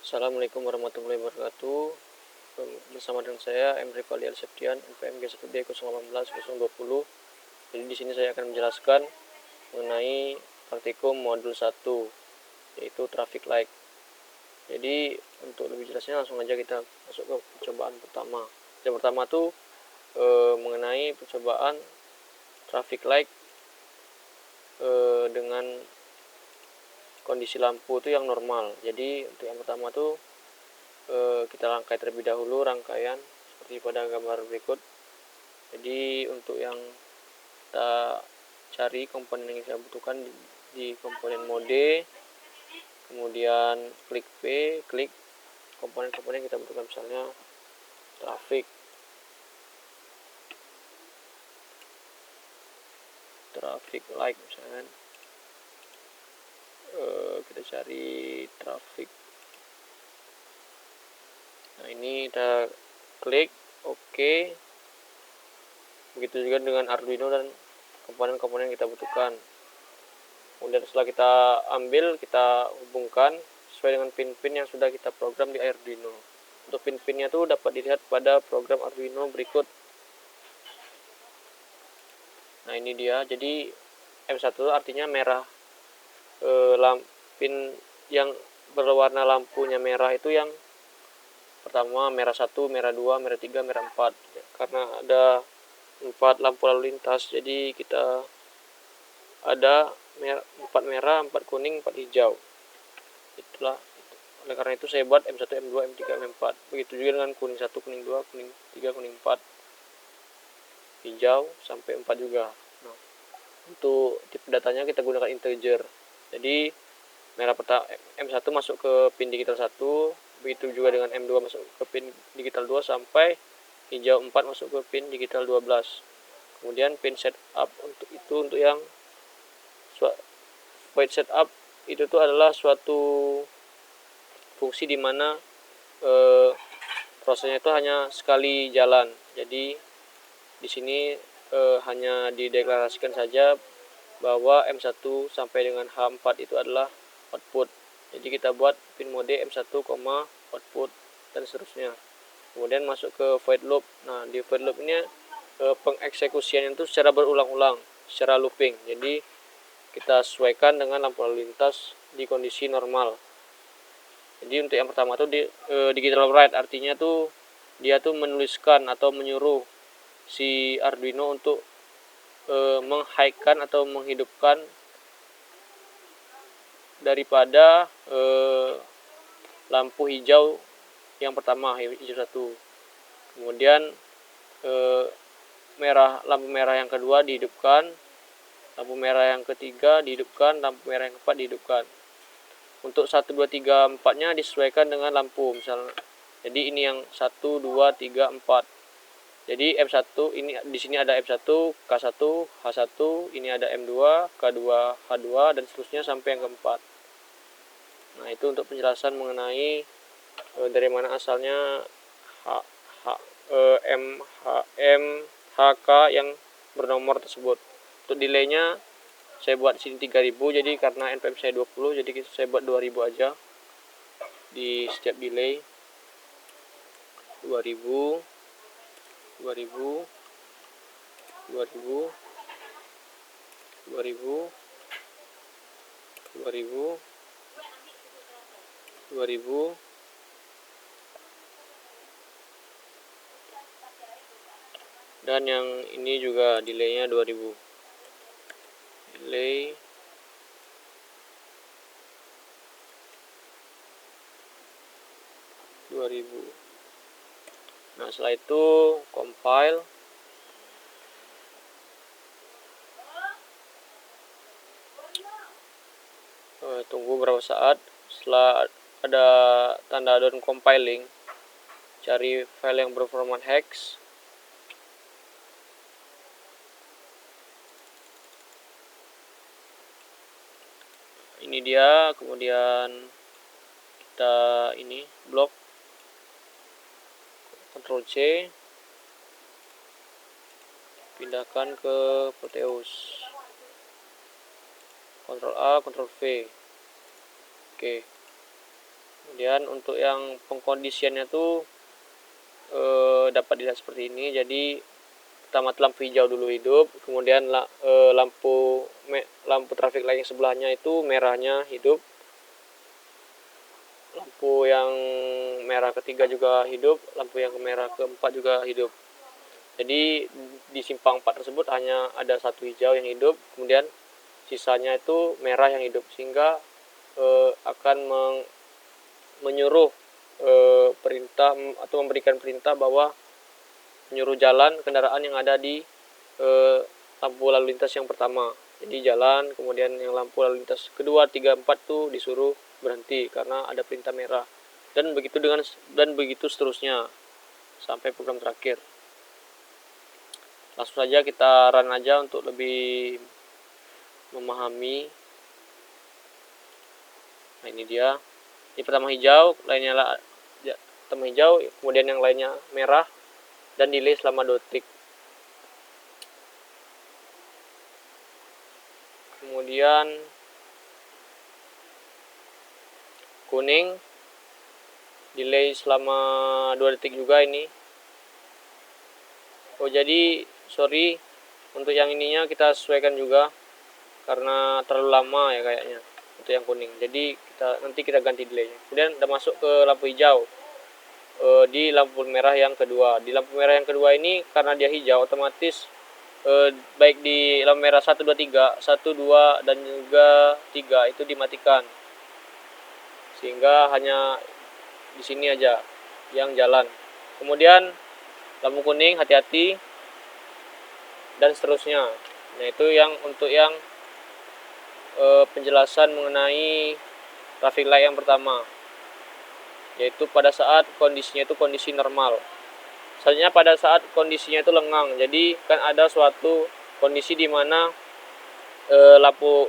Assalamualaikum warahmatullahi wabarakatuh. Bersama dengan saya M. Rifali Al-Septian, NPM G1D 018-020. Jadi di sini saya akan menjelaskan mengenai praktikum modul 1, yaitu traffic light. Jadi untuk lebih jelasnya langsung aja kita masuk ke percobaan pertama. Yang pertama tuh mengenai percobaan traffic light dengan kondisi lampu itu yang normal. Jadi untuk yang pertama tuh kita rangkai terlebih dahulu rangkaian seperti pada gambar berikut. Jadi untuk yang kita cari komponen yang kita butuhkan di komponen mode, kemudian klik P, klik komponen-komponen yang kita butuhkan, misalnya traffic light misalnya. Kita cari traffic. Nah, ini kita klik OK. Begitu juga dengan Arduino dan komponen-komponen yang kita butuhkan. Kemudian setelah kita ambil, kita hubungkan sesuai dengan pin-pin yang sudah kita program di Arduino. Untuk pin-pinnya itu dapat dilihat pada program Arduino berikut. Nah, ini dia. Jadi M1 artinya merah. Pin yang berwarna lampunya merah itu yang pertama merah 1, merah 2, merah 3, merah 4. Karena ada 4 lampu lalu lintas, jadi kita ada 4 merah, 4 kuning, 4 hijau. Itulah. Oleh karena itu saya buat M1, M2, M3, M4. Begitu juga dengan kuning 1, kuning 2, kuning 3, kuning 4, hijau sampai 4 juga. Nah, untuk tipe datanya kita gunakan integer. Jadi merah pertama M1 masuk ke pin digital 1, begitu juga dengan M2 masuk ke pin digital 2 sampai hijau 4 masuk ke pin digital 12. Kemudian pin setup untuk yang void setup itu tuh adalah suatu fungsi di mana prosesnya itu hanya sekali jalan. Jadi di sini hanya dideklarasikan saja bahwa M1 sampai dengan H4 itu adalah output. Jadi kita buat pin mode M1, output dan seterusnya. Kemudian masuk ke void loop. Nah, di void loop ini pengeksekusiannya itu secara berulang-ulang, secara looping. Jadi kita sesuaikan dengan lampu lalu lintas di kondisi normal. Jadi untuk yang pertama tuh digital write, artinya tuh dia tuh menuliskan atau menyuruh si Arduino untuk meng-high-kan atau menghidupkan daripada lampu hijau yang pertama, hijau 1. Kemudian lampu merah yang kedua dihidupkan, lampu merah yang ketiga dihidupkan, lampu merah yang keempat dihidupkan. Untuk 1, 2, 3, 4-nya disesuaikan dengan lampu misalnya. Jadi ini yang 1, 2, 3, 4. Jadi M1 ini di sini ada M1, K1, H1, ini ada M2, K2, H2 dan seterusnya sampai yang keempat. Nah, itu untuk penjelasan mengenai dari mana asalnya HK yang bernomor tersebut. Untuk delaynya saya buat di sini 3000, jadi karena NPM saya 20, jadi saya buat 2000 aja di setiap delay. 2000 2000 2000 2000 2000 2000 dan yang ini juga delaynya 2000. Delay 2000. Nah, setelah itu compile. Tunggu beberapa saat. Setelah ada tanda done compiling, cari file yang berformat hex. Ini dia. Kemudian kita ini blok, Ctrl C, pindahkan ke Proteus, Ctrl A, Ctrl V. Oke. Kemudian untuk yang pengkondisiannya tuh dapat dilihat seperti ini. Jadi pertama lampu hijau dulu hidup, kemudian lampu traffic light yang sebelahnya itu merahnya hidup, lampu yang merah ketiga juga hidup, lampu yang merah keempat juga hidup. Jadi di simpang 4 tersebut hanya ada satu hijau yang hidup, kemudian sisanya itu merah yang hidup, sehingga akan menyuruh perintah atau memberikan perintah bahwa menyuruh jalan kendaraan yang ada di lampu lalu lintas yang pertama. Jadi jalan, kemudian yang lampu lalu lintas kedua, 3, 4 tuh disuruh berhenti karena ada perintah merah. Dan begitu seterusnya sampai program terakhir. Langsung saja kita run aja untuk lebih memahami. Nah, ini dia. Ini pertama hijau, pertama hijau, kemudian yang lainnya merah, dan delay selama 2 detik. Kemudian kuning, delay selama 2 detik juga ini. Oh, jadi sorry, untuk yang ininya kita sesuaikan juga karena terlalu lama ya kayaknya untuk yang kuning. Jadi nanti kita ganti delaynya. Kemudian udah masuk ke lampu hijau di lampu merah yang kedua. Di lampu merah yang kedua ini karena dia hijau, otomatis baik di lampu merah 1, 2, 3, 1, 2 dan juga 3 itu dimatikan, sehingga hanya di sini aja yang jalan. Kemudian lampu kuning hati-hati dan seterusnya. Nah, itu yang untuk yang penjelasan mengenai traffic light yang pertama, yaitu pada saat kondisinya itu kondisi normal. Selanjutnya pada saat kondisinya itu lengang. Jadi kan ada suatu kondisi di mana lampu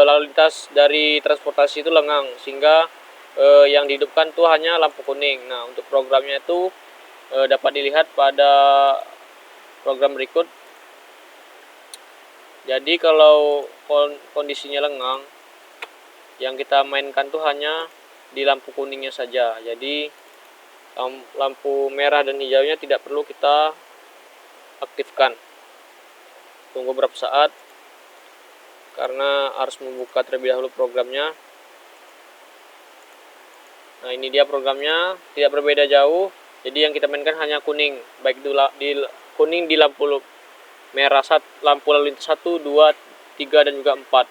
lalu lintas dari transportasi itu lengang, sehingga yang dihidupkan tuh hanya lampu kuning. Nah, untuk programnya itu dapat dilihat pada program berikut. Jadi kalau kondisinya lengang, yang kita mainkan tuh hanya di lampu kuningnya saja. Jadi lampu merah dan hijaunya tidak perlu kita aktifkan. Tunggu beberapa saat karena harus membuka terlebih dahulu programnya. Nah, ini dia programnya, tidak berbeda jauh. Jadi yang kita mainkan hanya kuning, baik di kuning di lampu merah lampu lalu lintas 1, 2, 3 dan juga 4.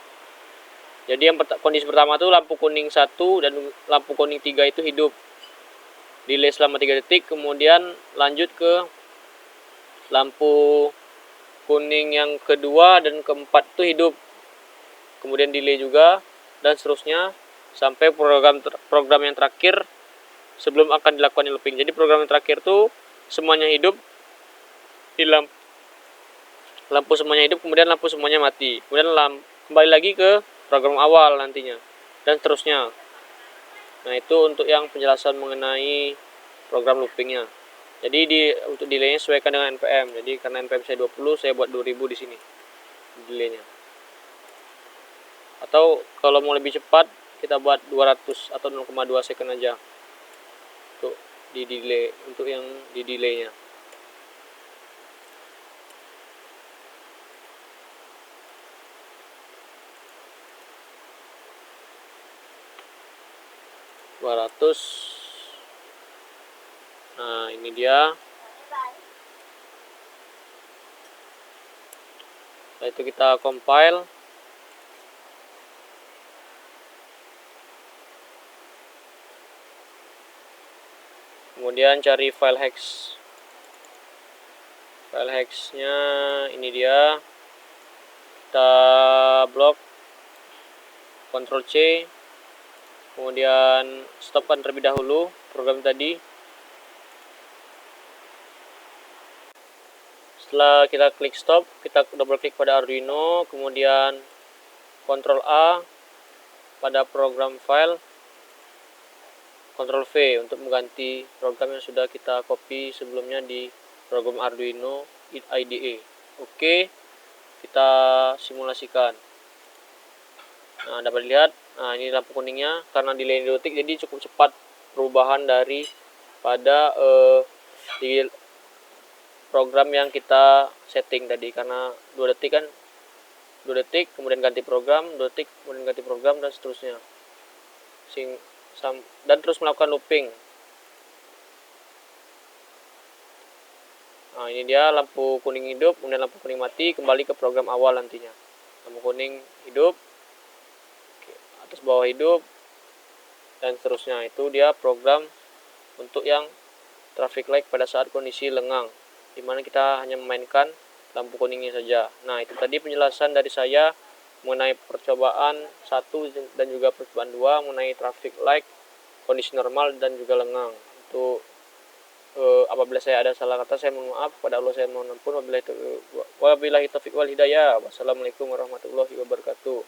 Jadi yang kondisi pertama tuh lampu kuning 1 dan lampu kuning 3 itu hidup. Delay selama 3 detik, kemudian lanjut ke lampu kuning yang kedua dan keempat itu hidup. Kemudian delay juga dan seterusnya sampai program yang terakhir sebelum akan dilakukan looping. Jadi program yang terakhir tuh semuanya hidup, di lampu semuanya hidup, kemudian lampu semuanya mati. Kemudian kembali lagi ke program awal nantinya dan seterusnya. Nah, itu untuk yang penjelasan mengenai program loopingnya. Jadi untuk delaynya sesuaikan dengan NPM. Jadi karena NPM saya 20, saya buat 2000 di sini delaynya. Atau kalau mau lebih cepat, kita buat 200 atau 0,2 second aja untuk yang di delaynya. Nah, ini dia. Setelah itu kita compile. Kemudian cari file hex. File hexnya ini dia. Kita blok, Ctrl C. Kemudian stopkan terlebih dahulu program tadi. Setelah kita klik stop, kita double klik pada Arduino, kemudian Ctrl A pada program file, Ctrl V untuk mengganti program yang sudah kita copy sebelumnya di program Arduino IDE. Oke, kita simulasikan. Nah, dapat dilihat Nah, ini lampu kuningnya, karena delay 2 detik jadi cukup cepat perubahan dari pada di program yang kita setting tadi, karena 2 detik kan, 2 detik kemudian ganti program, 2 detik kemudian ganti program, dan seterusnya, dan terus melakukan looping. Nah, ini dia lampu kuning hidup, kemudian lampu kuning mati, kembali ke program awal nantinya. Lampu kuning hidup, atas bawah hidup, dan seterusnya. Itu dia program untuk yang traffic light pada saat kondisi lengang, dimana kita hanya memainkan lampu kuningnya saja. Nah, itu tadi penjelasan dari saya mengenai percobaan 1 dan juga percobaan 2 mengenai traffic light kondisi normal dan juga lengang. Untuk apabila saya ada salah kata, saya mohon maaf. Pada Allah saya mohon ampun. Wabillahi taufiq wal hidayah. Wassalamualaikum warahmatullahi wabarakatuh.